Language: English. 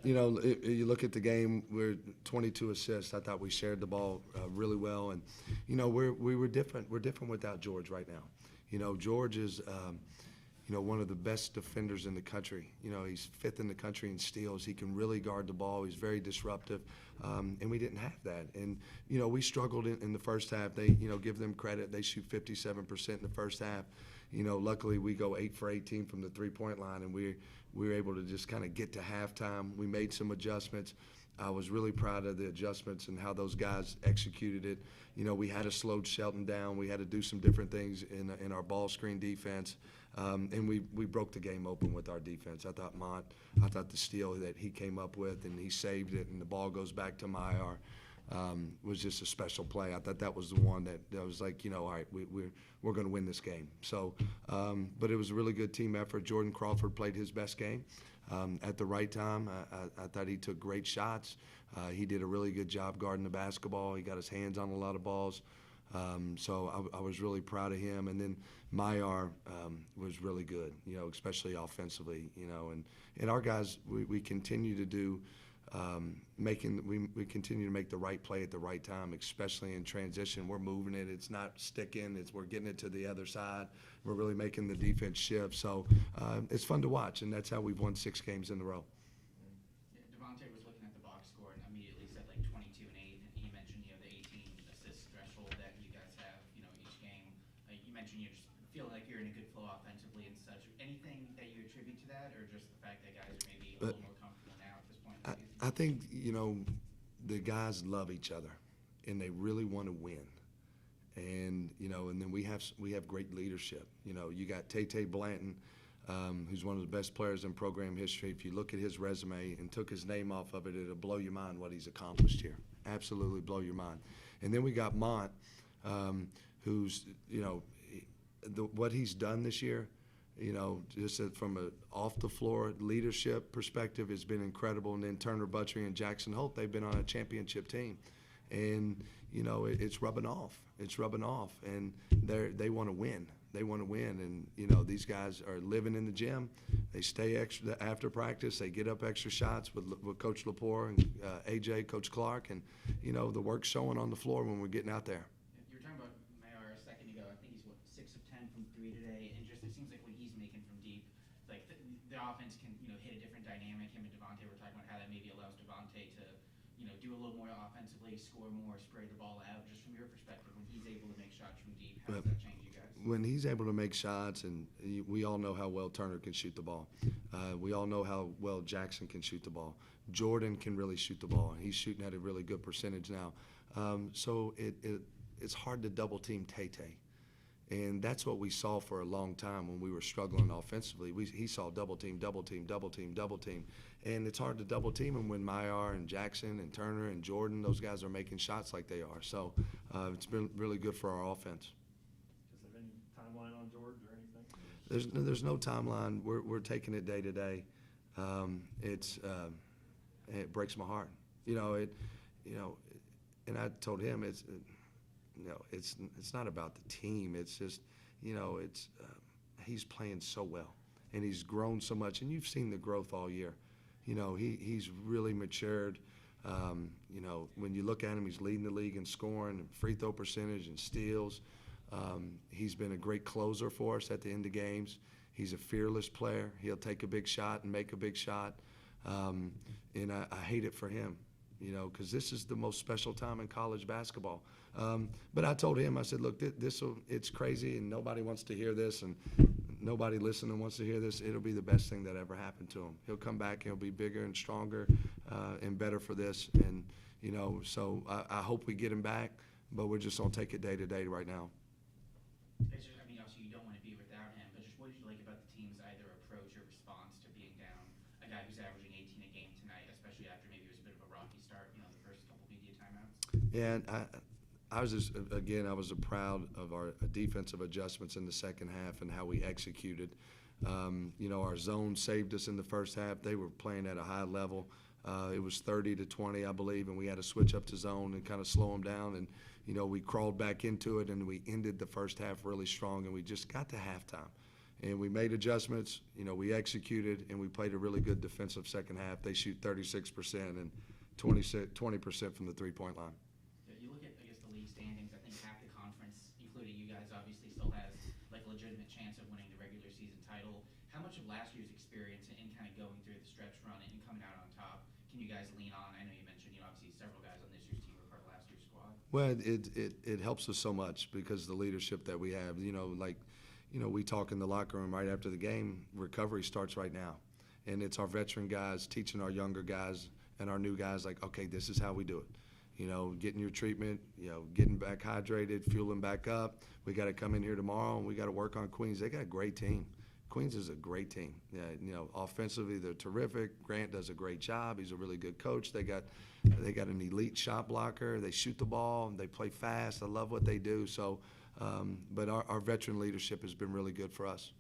You look at the game. We're 22 assists. I thought we shared the ball really well, and we were different. We're different without George right now. George is one of the best defenders in the country. He's fifth in the country in steals. He can really guard the ball. He's very disruptive, and we didn't have that. And we struggled in the first half. They give them credit. They shoot 57% in the first half. Luckily we go 8 for 18 from the three-point line, and we were able to just kind of get to halftime. We made some adjustments. I was really proud of the adjustments and how those guys executed it. We had to slow Shelton down. We had to do some different things in our ball screen defense, and we broke the game open with our defense. I thought the steal that he came up with and he saved it, and the ball goes back to Myar. Was just a special play. I thought that was the one that was like, all right, we're going to win this game. So, but it was a really good team effort. Jordan Crawford played his best game at the right time. I thought he took great shots. He did a really good job guarding the basketball. He got his hands on a lot of balls. So I was really proud of him. And then Myar was really good, especially offensively, and our guys, we continue to do. We continue to make the right play at the right time, especially in transition. We're moving it. It's not sticking. We're getting it to the other side. We're really making the defense shift. So it's fun to watch, and that's how we've won 6 games in a row. Devontae was looking at the box score and immediately said like 22 and 8, and he mentioned the 18 assist threshold that you guys have each game. You mentioned you just feel like you're in a good flow offensively and such. Anything that you attribute to that, or just the fact that guys are maybe a little more comfortable now at this point in the season? I think the guys love each other, and they really want to win. And and then we have great leadership. You got Tay Blanton, who's one of the best players in program history. If you look at his resume and took his name off of it, it'll blow your mind what he's accomplished here. Absolutely blow your mind. And then we got Mont, who's what he's done this year. Just from an off-the-floor leadership perspective has been incredible. And then Turner Buttrey and Jackson Holt, they've been on a championship team. And, it's rubbing off. It's rubbing off. And they want to win. They want to win. And, these guys are living in the gym. They stay extra after practice. They get up extra shots with Coach Lepore and AJ, Coach Clark. And, the work's showing on the floor when we're getting out there. You were talking about Myar a second ago. I think he's, 6 of 10 from 3 today. And just it seems like when he's making from deep, like the offense can, hit a different dynamic. Him and Devontae were talking about how that maybe allows Devontae to, do a little more offensively, score more, spray the ball out. Just from your perspective, when he's able to make shots from deep, how does that change you guys? When he's able to make shots, and we all know how well Turner can shoot the ball. We all know how well Jackson can shoot the ball. Jordan can really shoot the ball, and he's shooting at a really good percentage now. So it's hard to double team Tay. And that's what we saw for a long time when we were struggling offensively. He saw double team. And it's hard to double team him when Myar and Jackson and Turner and Jordan, those guys are making shots like they are. So it's been really good for our offense. Is there any timeline on George or anything? There's no timeline. We're taking it day to day. It breaks my heart. And I told him it's not about the team. It's just, he's playing so well, and he's grown so much, and you've seen the growth all year. He's really matured. When you look at him, he's leading the league in scoring and free throw percentage and steals. He's been a great closer for us at the end of games. He's a fearless player. He'll take a big shot and make a big shot. And I hate it for him, because this is the most special time in college basketball. But I told him, I said, look, it's crazy, and nobody wants to hear this, and nobody listening wants to hear this. It'll be the best thing that ever happened to him. He'll come back, and he'll be bigger and stronger and better for this. And, so I hope we get him back, but we're just going to take it day to day right now. Obviously you don't want to be without him, but just what did you like about the team's either approach or response to being down a guy who's averaging 18 a game tonight, especially after maybe it was a bit of a rocky start, the first couple media timeouts? Yeah, and I was proud of our defensive adjustments in the second half and how we executed. Our zone saved us in the first half. They were playing at a high level. It was 30-20, I believe, and we had to switch up to zone and kind of slow them down. And, we crawled back into it, and we ended the first half really strong, and we just got to halftime. and we made adjustments. You know, we executed, and we played a really good defensive second half. They shoot 36% and 20% from the three-point line. Yeah, you look at, I guess, the league standings, I think half the conference, including you guys, obviously still has like a legitimate chance of winning the regular season title. How much of last year's experience in kind of going through the stretch run and coming out on top can you guys lean on? I know you mentioned, obviously several guys on this year's team were part of last year's squad. Well, it helps us so much because the leadership that we have, we talk in the locker room right after the game, recovery starts right now. And it's our veteran guys teaching our younger guys and our new guys, like, okay, this is how we do it. Getting your treatment, getting back hydrated, fueling back up. We got to come in here tomorrow, and we got to work on Queens. They got a great team. Queens is a great team. Yeah, offensively, they're terrific. Grant does a great job. He's a really good coach. They got an elite shot blocker. They shoot the ball. They play fast. I love what they do. So, but our veteran leadership has been really good for us.